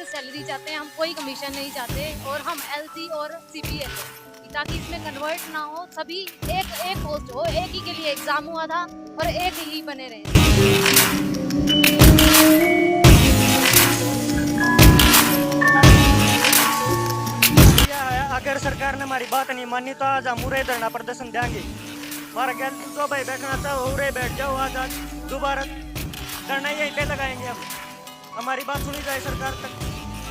Fix salary चाहते हैं, हम कोई कमीशन नहीं चाहते, और हम एलसी और सीपीएस, ताकि इसमें कन्वर्ट ना हो, सभी एक एक पोस्ट हो, एक ही के लिए एग्जाम हुआ था और एक ही बने रहे। अगर सरकार ने हमारी बात नहीं मानी तो आज हम उरे धरना प्रदर्शन देंगे। हमारा गैल जो भाई बैठना था उरे बैठ जाओ, आज दोबारा धरना यहीं पे लगाएंगे हम। हमारी बात सुनी जाए सरकार तक,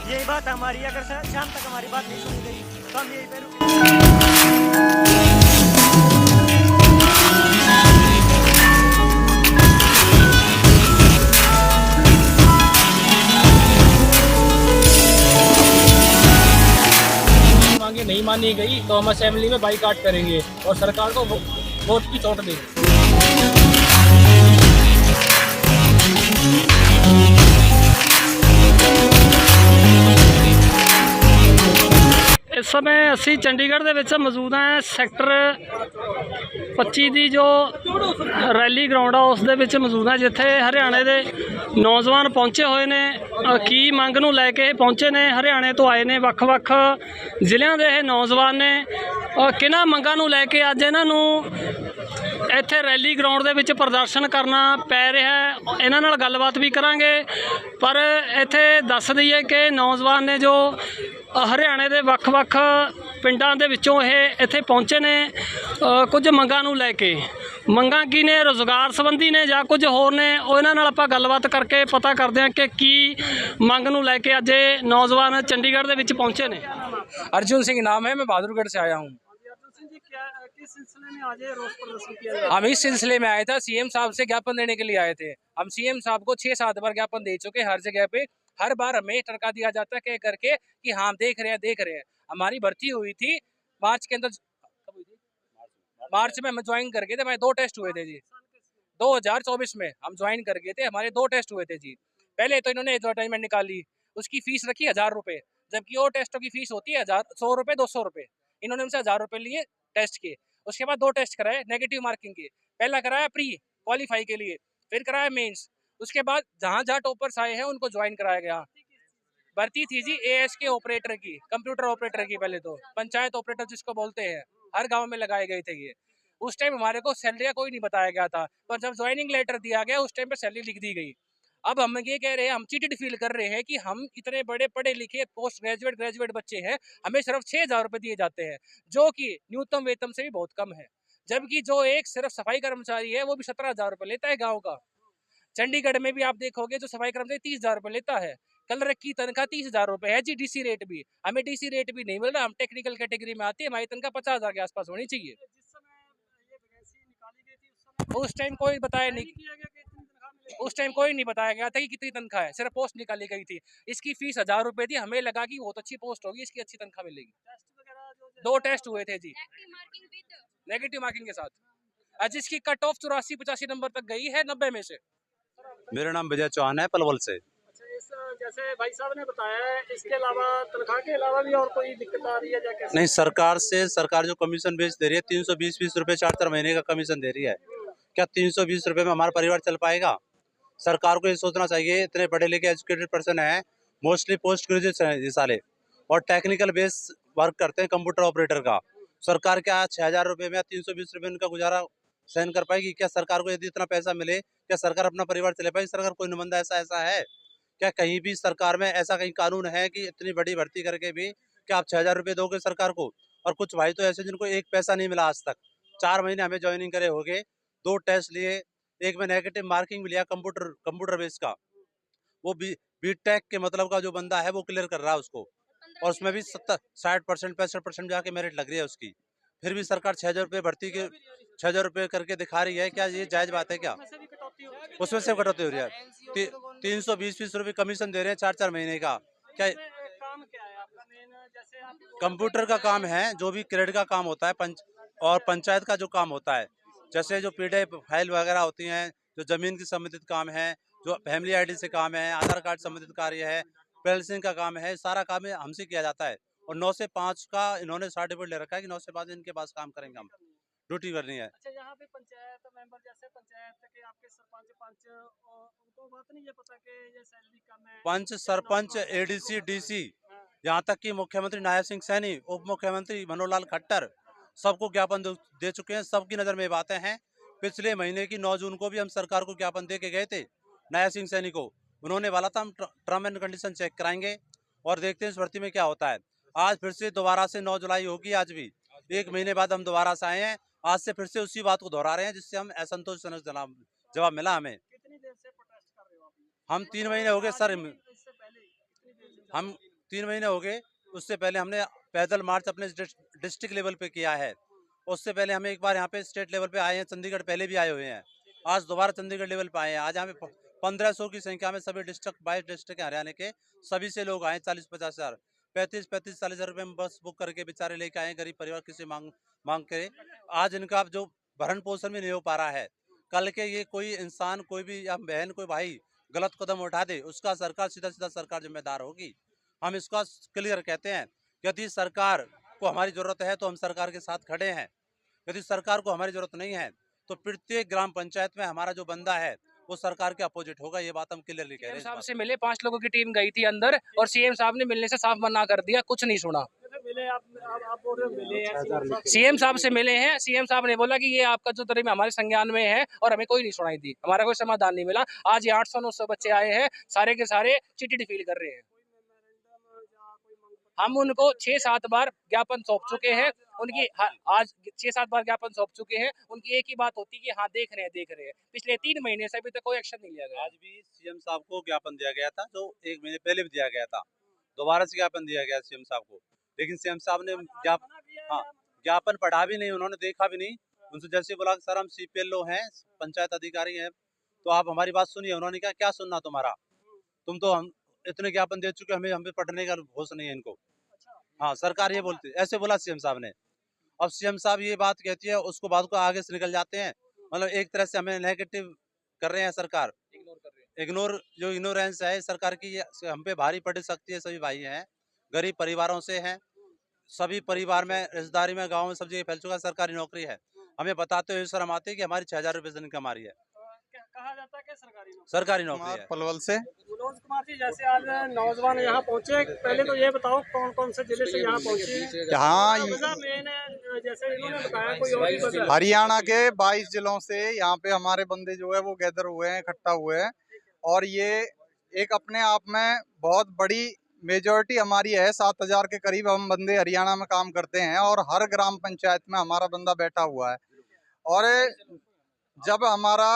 यही बात हमारी। अगर शाम तक हमारी बात नहीं सुनी गई तो हम यहीं पे रुकेंगे। मांगे नहीं मानी गई तो हम असेंबली में बाईकाट करेंगे और सरकार को वोट की चोट देंगे। इस समय असी चंडीगढ़ ਦੇ ਵਿੱਚ ਮੌਜੂਦ ਹਾਂ। ਸੈਕਟਰ 25 ਦੀ ਜੋ ਰੈਲੀ ਗਰਾਊਂਡ ਆ ਉਸ ਦੇ ਵਿੱਚ ਮੌਜੂਦ ਹਾਂ, ਜਿੱਥੇ ਹਰਿਆਣੇ ਦੇ ਨੌਜਵਾਨ ਪਹੁੰਚੇ ਹੋਏ ਨੇ। ਕੀ ਮੰਗ ਨੂੰ ਲੈ ਕੇ ਪਹੁੰਚੇ ਨੇ, ਹਰਿਆਣੇ ਤੋਂ ਆਏ ਨੇ, ਵੱਖ-ਵੱਖ ਜ਼ਿਲ੍ਹਿਆਂ ਦੇ ਇਹ ਨੌਜਵਾਨ ਨੇ। ਕਿਹਨਾਂ ਮੰਗਾਂ ਨੂੰ ਲੈ ਕੇ ਅੱਜ ਇਹਨਾਂ ਨੂੰ ਇੱਥੇ ਰੈਲੀ ਗਰਾਊਂਡ ਦੇ ਵਿੱਚ ਪ੍ਰਦਰਸ਼ਨ ਕਰਨਾ ਪੈ ਰਿਹਾ ਹੈ, ਇਹਨਾਂ ਨਾਲ ਗੱਲਬਾਤ ਵੀ ਕਰਾਂਗੇ। ਪਰ ਇੱਥੇ ਦੱਸ ਦਈਏ ਕਿ ਨੌਜਵਾਨ ਨੇ ਜੋ ਹਰਿਆਣੇ ਦੇ ਵੱਖ-ਵੱਖ ਪਿੰਡਾਂ ਦੇ ਵਿੱਚੋਂ ਇਹ ਇੱਥੇ ਪਹੁੰਚੇ ਨੇ ਕੁਝ ਮੰਗਾਂ ਨੂੰ ਲੈ ਕੇ। ਮੰਗਾਂ ਕੀ ਨੇ, ਰੁਜ਼ਗਾਰ ਸੰਬੰਧੀ ਨੇ ਜਾਂ ਕੁਝ ਹੋਰ ਨੇ, ਉਹ ਇਹਨਾਂ ਨਾਲ ਆਪਾਂ ਗੱਲਬਾਤ ਕਰਕੇ ਪਤਾ ਕਰਦੇ ਹਾਂ ਕਿ ਕੀ ਮੰਗ ਨੂੰ ਲੈ ਕੇ ਅੱਜ ਇਹ ਨੌਜਵਾਨ ਚੰਡੀਗढ़ ਦੇ ਵਿੱਚ ਪਹੁੰਚੇ ਨੇ। अर्जुन सिंह नाम है, मैं बहादुरगढ़ से आया हूँ। हम इस सिलसिले में आए थे, सीएम साहब से ज्ञापन देने के लिए आए थे। हम सीएम साहब को 6-7 बार ज्ञापन दे चुके, हर जगह पे हर बार हमें टरका दिया जाता है कह करके कि हाँ देख रहे हैं। हमारी भर्ती हुई थी मार्च के अंदर, मार्च में हम ज्वाइन कर गए थे। हमारे 2 टेस्ट हुए थे जी, 2024 में हम ज्वाइन कर गए थे। हमारे 2 टेस्ट हुए थे जी। पहले तो इन्होंने एडवर्टाइजमेंट निकाली, उसकी फीस रखी 1000 रुपये, जबकि और टेस्टों की फीस होती है 100 रुपये 200 रुपये। इन्होंने हमसे 1000 रुपये लिए टेस्ट के। उसके बाद 2 टेस्ट कराए नेगेटिव मार्किंग के। पहला कराया प्री क्वालिफाई के लिए, फिर कराया मेंस। उसके बाद जहाँ जहाँ टॉपर्स आए हैं उनको ज्वाइन कराया गया। भर्ती थी जी एएस के ऑपरेटर की, कंप्यूटर ऑपरेटर की, पहले तो पंचायत ऑपरेटर जिसको बोलते हैं, हर गांव में लगाए गए थे ये। उस टाइम हमारे को सैलरी कोई नहीं बताया गया था, पर जब ज्वाइनिंग लेटर दिया गया उस टाइम पे सैलरी लिख दी गई। अब हम ये कह रहे हैं, हम चीटेड फील कर रहे हैं कि हम इतने बड़े पढ़े लिखे पोस्ट ग्रेजुएट बच्चे हैं, हमें सिर्फ 6000 रुपये दिए जाते हैं, जो कि न्यूनतम वेतन से भी बहुत कम है। जबकि जो एक सिर्फ सफाई कर्मचारी है वो भी 17,000 रुपये लेता है गाँव का। चंडीगढ़ में भी आप देखोगे जो सफाई कर्मचारी 30,000 रुपये लेता है। कलर की तनख्वाह 30,000 रुपये है जी। डीसी रेट भी, हमें डीसी रेट भी नहीं मिल रहा। हम टेक्निकल कैटेगरी में आती है, हमारी तनख्वाह 50,000 के आसपास होनी चाहिए। उस टाइम कोई बताया नहीं, उस टाइम कोई नहीं बताया गया था कि कितनी तनख्वाह है, सिर्फ पोस्ट निकाली गई थी। इसकी फीस 1000 रुपये थी, हमें लगा कि बहुत अच्छी पोस्ट होगी, इसकी अच्छी तनख्वाह मिलेगी। 2 टेस्ट हुए थे जी नेगेटिव मार्किंग के साथ, आज इसकी कट ऑफ 84-85 नंबर तक गई है 90 में से। मेरा नाम विजय चौहान है, पलवल से। जैसे भाई साहब ने बताया है, इसके अलावा तनख्वाह के अलावा भी और कोई दिक्कत आ रही है या कैसे? नहीं, सरकार जो कमीशन बेच दे रही है 320 रुपए 4 महीने का कमीशन दे रही है। क्या 320 रुपए में हमारा परिवार चल पाएगा? सरकार को ये सोचना चाहिए, इतने पढ़े लिखे एजुकेटेड पर्सन है, मोस्टली पोस्ट ग्रेजुएट है ये साले, और टेक्निकल बेस वर्क करते हैं कंप्यूटर ऑपरेटर का। सरकार क्या 6000 रुपये में या 320 रुपये उनका गुजारा सहन कर पाएगी? क्या सरकार को यदि इतना पैसा मिले, क्या सरकार अपना परिवार चले पाएगी? सरकार कोई नुमाइंदा ऐसा है क्या? कहीं भी सरकार में ऐसा कहीं कानून है कि इतनी बड़ी भर्ती करके भी क्या आप 6000 रुपये दोगे सरकार को? और कुछ भाई तो ऐसे जिनको एक पैसा नहीं मिला आज तक। 4 महीने हमें ज्वाइनिंग करे हो गए, 2 टेस्ट लिए, एक में नेगेटिव मार्किंग भी लिया कंप्यूटर बेस का। वो बीटेक के मतलब का जो बंदा है वो क्लियर कर रहा है उसको, और उसमें भी 60% 65% जाके मेरिट लग रही है उसकी। फिर भी सरकार 6000 रुपये भर्ती के 6000 रुपये करके दिखा रही है। क्या ये जायज बात है क्या? उसमें से कटौती हो रही है। 320 रुपये कमीशन दे रहे हैं 4 महीने का। क्या कंप्यूटर का काम है, जो भी क्रेडिट का काम होता है और पंचायत का जो काम होता है, जैसे जो पीडीएफ फाइल वगैरह होती हैं, जो जमीन की संबंधित काम है, जो फैमिली आईडी से काम है, आधार कार्ड संबंधित कार्य है, पेंशन का काम है, सारा काम हमसे किया जाता है। और 9 से 5 का इन्होंने सर्टिफिकेट ले रखा है कि 9 से 5 इनके पास काम करेंगे हम। ड्यूटी करनी है। अच्छा, यहाँ पे पंचायत मेंबर जैसे पंचायत के आपके सरपंच पंच उनको बात नहीं ये पता कि ये सैलरी कम है? पंच, सरपंच, एडीसी, डीसी, यहाँ तक कि मुख्यमंत्री नायब सिंह सैनी, उप मुख्यमंत्री मनोहर लाल खट्टर, सबको ज्ञापन दे चुके हैं। सबकी नज़र में ये बातें हैं। पिछले महीने की 9 जून को भी हम सरकार को ज्ञापन दे के गए थे नायब सिंह सैनी को। उन्होंने बोला था हम टर्म एंड कंडीशन चेक कराएंगे और देखते हैं इस भर्ती में क्या होता है। आज फिर से दोबारा से 9 जुलाई होगी, आज भी 1 महीने बाद हम दोबारा से आए हैं। आज से फिर से उसी बात को दोहरा रहे हैं जिससे हम असंतोषजनक जवाब मिला हमें। कितनी देर से प्रोटेस्ट कर रहे हो आप? हम 3 महीने हो गए सर, इससे पहले कितनी देर से? हम 3 महीने हो गए। उससे पहले हमने पैदल मार्च अपने डिस्ट्रिक्ट लेवल पे किया है। उससे पहले हम एक बार यहाँ पे स्टेट लेवल पे आए हैं, चंडीगढ़ पहले भी आए हुए हैं। आज दोबारा चंडीगढ़ लेवल पे आए हैं। आज यहाँ पे 1500 की संख्या में सभी डिस्ट्रिक्ट 22 डिस्ट्रिक्ट हरियाणा के सभी से लोग आए। 40-50 हज़ार 35-40 हज़ार रुपये में बस बुक करके बेचारे लेके आए, गरीब परिवार किसी मांग के। आज इनका जो भरण पोषण भी नहीं हो पा रहा है। कल के ये कोई इंसान, कोई भी या बहन, कोई भाई गलत कदम उठा दे, उसका सरकार सीधा सरकार जिम्मेदार होगी। हम इसका क्लियर कहते हैं। यदि सरकार को हमारी जरूरत है तो हम सरकार के साथ खड़े हैं। यदि सरकार को हमारी जरूरत नहीं है तो प्रत्येक ग्राम पंचायत में हमारा जो बंदा है वो सरकार के अपोजिट होगा। ये बात हम क्लियरली कह रहे हैं। साहब से मिले, 5 लोगों की टीम गई थी अंदर और सीएम साहब ने मिलने से साफ मना कर दिया, कुछ नहीं सुना। मिले आप बोल रहे हो मिले हैं? सीएम साहब से मिले हैं, सीएम साहब ने बोला कि ये आपका जो तरह में हमारे संज्ञान में है और हमें कोई नहीं सुनाई दी, हमारा कोई समाधान नहीं मिला। आज ये 800-900 बच्चे आए हैं, सारे के सारे चिटिड फील कर रहे हैं। हम उनको 6-7 बार ज्ञापन सौंप चुके हैं। उनकी आज 6-7 बार ज्ञापन सौंप चुके हैं। उनकी एक ही बात होती है कि हाँ देख रहे हैं। पिछले 3 महीने से अभी तक कोई एक्शन नहीं लिया गया। आज भी सीएम साहब को ज्ञापन दिया गया था, जो 1 महीने पहले भी दिया गया था। दोबारा से ज्ञापन दिया गया सीएम साहब को, लेकिन सीएम साहब ने ज्ञापन पढ़ा भी नहीं, उन्होंने देखा भी नहीं। उनसे जैसे बोला सर हम CPLO हैं, पंचायत अधिकारी हैं, तो आप हमारी बात सुनिए। उन्होंने कहा क्या सुनना तुम्हारा, तुम तो हम इतने ज्ञापन दे चुके, हमें पढ़ने का होश नहीं है इनको। हाँ, सरकार ये बोलती, ऐसे बोला सीएम साहब ने। अब सीएम साहब ये बात कहती है, उसको बात को आगे से निकल जाते हैं। मतलब एक तरह से हमें नेगेटिव कर रहे हैं, सरकार इग्नोर, जो इग्नोरेंस है सरकार की, हम पे भारी पड़ सकती है। सभी भाई हैं, गरीब परिवारों से हैं, सभी परिवार में, रिश्तेदारी में, गाँव में सब जगह फैल चुका है। सरकारी नौकरी है, हमें बताते हुए शर्म आती है कि हमारी 6000 रुपये से इनकम आ रही है। कहा जाता है कि सरकारी नौकरी है। पलवल से मनोज कुमार जी, जैसे आज नौजवान यहाँ पहुँचे, पहले तो ये बताओ कौन कौन से जिले से यहाँ पहुँचे? यहाँ मेन जैसे इन्होंने बताया, कोई और भी बता? हरियाणा के 22 जिलों से यहाँ पे हमारे बंदे जो है वो गैदर हुए हैं, इकट्ठा हुए हैं। और ये एक अपने आप में बहुत बड़ी मेजॉरिटी हमारी है। 7000 के करीब हम बंदे हरियाणा में काम करते हैं और हर ग्राम पंचायत में हमारा बंदा बैठा हुआ है। और जब हमारा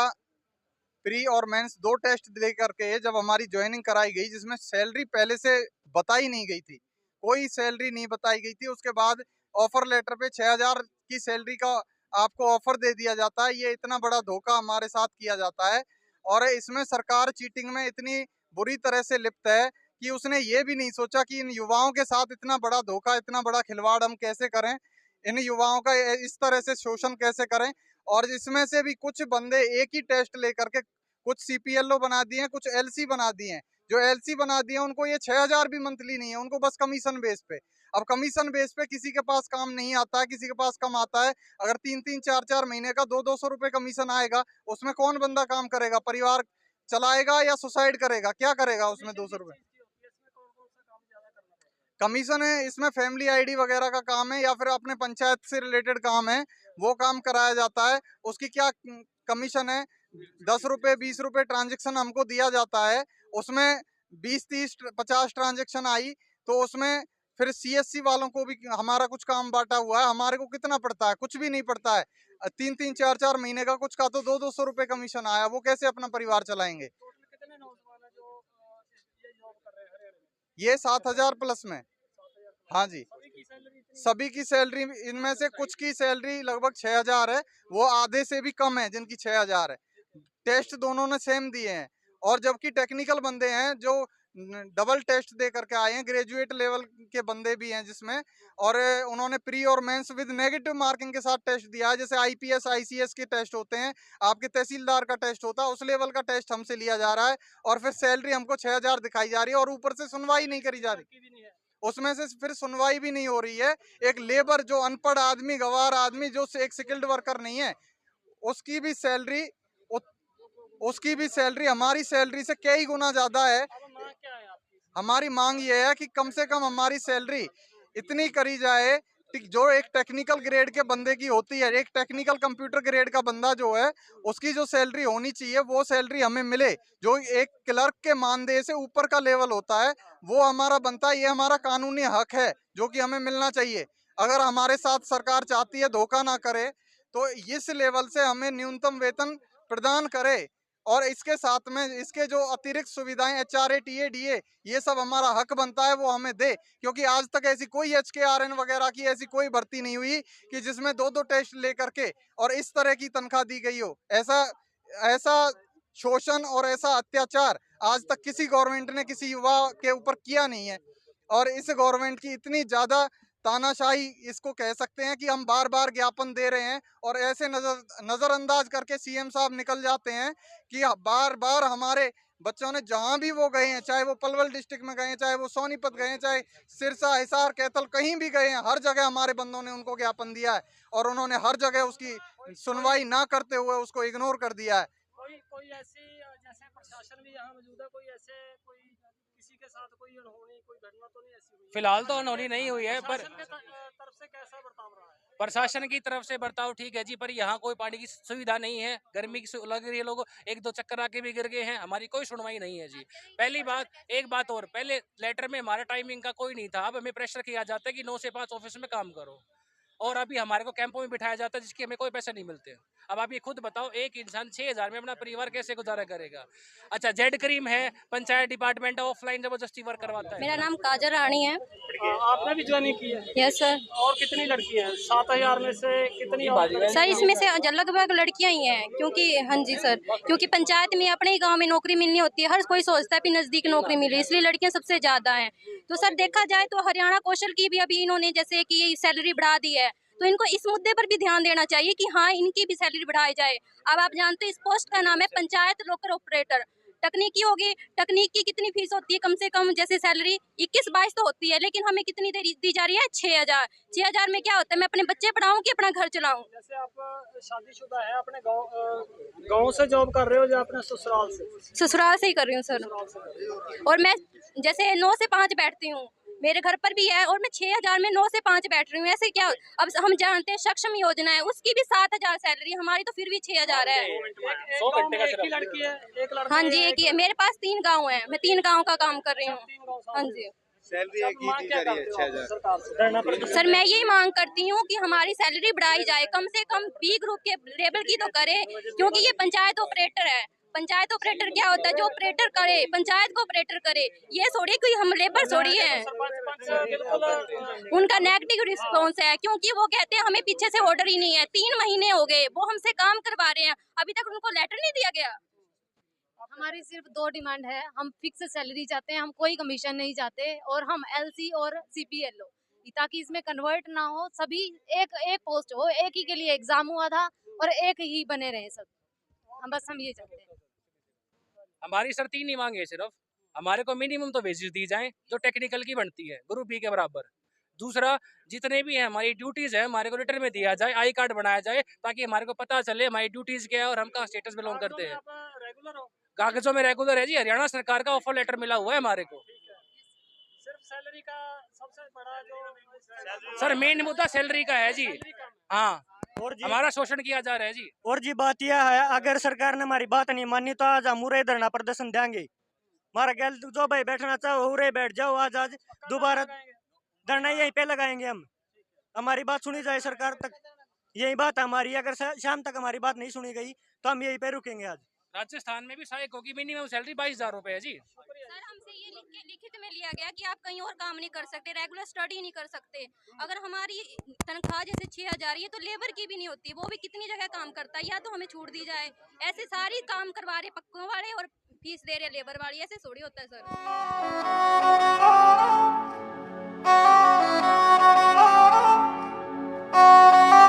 प्री और मेंस 2 टेस्ट दे करके जब हमारी ज्वाइनिंग कराई गई, जिसमें सैलरी पहले से बताई नहीं गई थी, कोई सैलरी नहीं बताई गई थी। उसके बाद ऑफर लेटर पे 6000 की सैलरी का आपको ऑफर दे दिया जाता है। ये इतना बड़ा धोखा हमारे साथ किया जाता है। और इसमें सरकार चीटिंग में इतनी बुरी तरह से लिप्त है कि उसने ये भी नहीं सोचा कि इन युवाओं के साथ इतना बड़ा धोखा, इतना बड़ा खिलवाड़ हम कैसे करें, इन युवाओं का इस तरह से शोषण कैसे करें। और इसमें से भी कुछ बंदे एक ही टेस्ट लेकर के कुछ CPLO बना दिए हैं, कुछ LC बना दिए हैं। जो LC बना दिए हैं उनको ये 6000 भी मंथली नहीं है, उनको बस कमीशन बेस पे। अब कमीशन बेस पे किसी के पास काम नहीं आता है, किसी के पास कम आता है। अगर 3-3, 4-4 महीने का 200-200 रुपए कमीशन आएगा, उसमें कौन बंदा काम करेगा? परिवार चलाएगा या सुसाइड करेगा? क्या करेगा उसमें 200 रुपए? कमीशन है इसमें, फैमिली ID वगैरह का काम है या फिर अपने पंचायत से रिलेटेड काम है, वो काम कराया जाता है। उसकी क्या कमीशन है? 10 रुपए 20 रुपए ट्रांजेक्शन हमको दिया जाता है। उसमें 20-30-50 ट्रांजेक्शन आई तो उसमें फिर CSC वालों को भी हमारा कुछ काम बांटा हुआ है। हमारे को कितना पड़ता है? कुछ भी नहीं पड़ता है। 3-3, 4-4 महीने का कुछ का तो 200-200 रुपए कमीशन आया, वो कैसे अपना परिवार चलाएंगे? कितने नौजवान जो ये जॉब कर रहे हैं हरियाणा में? ये 7000 प्लस में। हाँ जी, सभी की सैलरी, इनमें से कुछ की सैलरी लगभग 6000 है, वो आधे से भी कम है जिनकी 6000 है। टेस्ट दोनों ने सेम दिए हैं। और जबकि टेक्निकल बंदे हैं जो डबल टेस्ट दे करके आए हैं, ग्रेजुएट लेवल के बंदे भी हैं जिसमें, और उन्होंने प्री और मेंस विद नेगेटिव मार्किंग के साथ टेस्ट दिया है। जैसे IPS ICS के टेस्ट होते हैं, आपके तहसीलदार का टेस्ट होता है, उस लेवल का टेस्ट हमसे लिया जा रहा है। और फिर सैलरी हमको 6000 दिखाई जा रही है और ऊपर से सुनवाई नहीं करी जा रही। उसमें से फिर सुनवाई भी नहीं हो रही है। एक लेबर, जो अनपढ़ आदमी, गवार आदमी, जो एक स्किल्ड वर्कर नहीं है, उसकी भी सैलरी हमारी सैलरी से कई गुना ज्यादा है। हमारी मांग ये है कि कम से कम हमारी सैलरी इतनी करी जाए जो एक टेक्निकल ग्रेड के बंदे की होती है। एक टेक्निकल कंप्यूटर ग्रेड का बंदा जो है, उसकी जो सैलरी होनी चाहिए वो सैलरी हमें मिले। जो एक क्लर्क के मानदेय से ऊपर का लेवल होता है वो हमारा बनता है। ये हमारा कानूनी हक है जो कि हमें मिलना चाहिए। अगर हमारे साथ सरकार चाहती है धोखा ना करे तो इस लेवल से हमें न्यूनतम वेतन प्रदान करे, और इसके साथ में इसके जो अतिरिक्त सुविधाएं HRA TA DA ये सब हमारा हक बनता है वो हमें दे। क्योंकि आज तक ऐसी कोई HKRN वगैरह की ऐसी कोई भर्ती नहीं हुई कि जिसमें 2-2 टेस्ट लेकर के और इस तरह की तनख्वाह दी गई हो। ऐसा शोषण और ऐसा अत्याचार आज तक किसी गवर्नमेंट ने किसी युवा के ऊपर किया नहीं है। और इस गवर्नमेंट की इतनी ज्यादा तानाशाही इसको कह सकते हैं कि हम बार बार ज्ञापन दे रहे हैं और ऐसे नजरअंदाज करके CM साहब निकल जाते हैं कि बार बार हमारे बच्चों ने जहां भी वो गए हैं, चाहे वो पलवल डिस्ट्रिक्ट में गए हैं, चाहे वो सोनीपत गए हैं, चाहे सिरसा, हिसार, कैथल, कहीं भी गए हैं, हर जगह हमारे बंदों ने उनको ज्ञापन दिया है और उन्होंने हर जगह उसकी सुनवाई ना करते हुए उसको इग्नोर कर दिया है। कोई ऐसी, जैसे प्रशासन भी यहाँ मौजूद है, कोई ऐसे कोई किसी के साथ कोई अनहोनी, कोई घटना तो नहीं ऐसी हुई? फिलहाल तो अनहोनी नहीं हुई है, पर प्रशासन के तरफ से कैसा बर्ताव रहा है? प्रशासन की तरफ से बर्ताव ठीक है जी, पर यहाँ कोई पानी की सुविधा नहीं है। गर्मी की लग रही है, लोग 1-2 चक्कर आके भी गिर गए हैं। हमारी कोई सुनवाई नहीं है जी। पहली बात, एक बात और, पहले लेटर में हमारा टाइमिंग का कोई नहीं था। अब हमें प्रेशर किया जाता है कि 9 से 5 ऑफिस में काम करो, और अभी हमारे को कैंपों में बिठाया जाता है जिसके हमें कोई पैसे नहीं मिलते। अब आप ये खुद बताओ, एक इंसान 6,000 में अपना परिवार कैसे गुजारा करेगा? अच्छा, जेड क्रीम है, पंचायत डिपार्टमेंट ऑफलाइन जबरदस्ती वर्क करवाता है। मेरा नाम काजल रानी है। आपने भी ज्वाइनिंग की है? Yes sir. और कितनी लड़की हैं? 7,000 में से कितनी और? सर इसमें से लगभग लड़कियां ही हैं, क्योंकि हाँ जी सर, क्योंकि पंचायत में अपने ही गांव में नौकरी मिलनी होती है। हर कोई सोचता है कि नजदीक नौकरी मिले, इसलिए लड़कियां सबसे ज्यादा हैं। तो सर देखा जाए तो हरियाणा कौशल की भी अभी इन्होंने जैसे कि ये सैलरी बढ़ा दी है, तो इनको इस मुद्दे पर भी ध्यान देना चाहिए कि हाँ इनकी भी सैलरी बढ़ाई जाए। अब आप जानते हैं इस पोस्ट का नाम है पंचायत लोकर ऑपरेटर। तकनीकी होगी, तकनीक की कितनी फीस होती है? कम से कम जैसे सैलरी 21-22 तो होती है, लेकिन हमें कितनी देर दी जा रही है? 6,000। 6,000 में क्या होता है? मैं अपने बच्चे पढ़ाऊं कि अपना घर चलाऊं? जैसे आप शादीशुदा है, अपने गांव से जॉब कर रहे हो या अपने ससुराल से? ससुराल से ही कर रही हूँ सर। और मैं जैसे 9 से 5 बैठती हूँ, मेरे घर पर भी है, और मैं 6,000 में 9 से 5 बैठ रही हूँ। ऐसे क्या? अब हम जानते हैं सक्षम योजना है, उसकी भी 7,000 सैलरी, हमारी तो फिर भी 6,000 है। एक ही लड़की है? एक लड़का? हाँ जी, एक ही है। मेरे पास 3 गाँव है, मैं 3 गाँव का काम कर रही हूँ। हाँ जी सैलरी एक ही दी जा रही है 6,000। सर, मैं यही मांग करती हूँ कि हमारी सैलरी बढ़ाई जाए, कम से कम B ग्रुप के लेवल की तो करे, क्योंकि ये पंचायत ऑपरेटर है। पंचायत ऑपरेटर क्या होता है? जो ऑपरेटर करे, पंचायत को ऑपरेटर करे, ये थोड़ी कोई हम लेबर थोड़ी है। उनका नेगेटिव रिस्पॉन्स है, क्योंकि वो कहते हैं हमें पीछे से ऑर्डर ही नहीं है। 3 महीने हो गए वो हमसे काम करवा रहे हैं, अभी तक उनको लेटर नहीं दिया गया। हमारी सिर्फ 2 डिमांड है। हम फिक्स सैलरी चाहते हैं, हम कोई कमीशन नहीं चाहते, और हम LC और CPLO, ताकि इसमें कन्वर्ट ना हो, सभी एक पोस्ट हो, एक ही के लिए एग्जाम हुआ था और एक ही बने रहे सब। हम ये चाहते हैं। हमारी सर 3 ही मांगे सिर्फ। हमारे को मिनिमम तो वेजेस दी जाएं जो टेक्निकल की बनती है, ग्रुप B के बराबर। दूसरा, जितने भी हैं हमारी ड्यूटीज है, हमारे को रिटर्न में दिया जाए, आई कार्ड बनाया जाए, ताकि हमारे को पता चले हमारी ड्यूटीज क्या है और हम कहाँ स्टेटस बिलोंग करते हैं। रेगुलर हो? कागजों में रेगुलर है जी, हरियाणा सरकार का ऑफर लेटर मिला हुआ है हमारे को। सिर्फ सैलरी का सबसे बड़ा जो सर मेन मुद्दा सैलरी का है जी। हाँ, और जी, हमारा शोषण किया जा रहा है जी। और जी बात यह है, अगर सरकार ने हमारी बात नहीं मानी तो आज हम उरे धरना प्रदर्शन देंगे। हमारा गैल जो भाई बैठना चाहो उरे बैठ जाओ। आज दोबारा धरना यहीं पे लगाएंगे हम। हमारी बात सुनी जाए सरकार तक, यही बात है हमारी। अगर शाम तक हमारी बात नहीं सुनी गई तो हम यहीं पे रुकेंगे। आज राजस्थान में भी सहायकों की मिनिमम सैलरी 22,000 रुपए है जी। सर हमसे ये लिखित में लिया गया कि आप कहीं और काम नहीं कर सकते, रेगुलर स्टडी नहीं कर सकते। अगर हमारी तनख्वाह जैसे 6,000 ये तो लेबर की भी नहीं होती, वो भी कितनी जगह काम करता है, या तो हमें छूट दी जाए। ऐसे सारी काम करवा रहे पक्कों वाले और फीस दे रहे लेबर वाली, ऐसे थोड़ी होता है सर।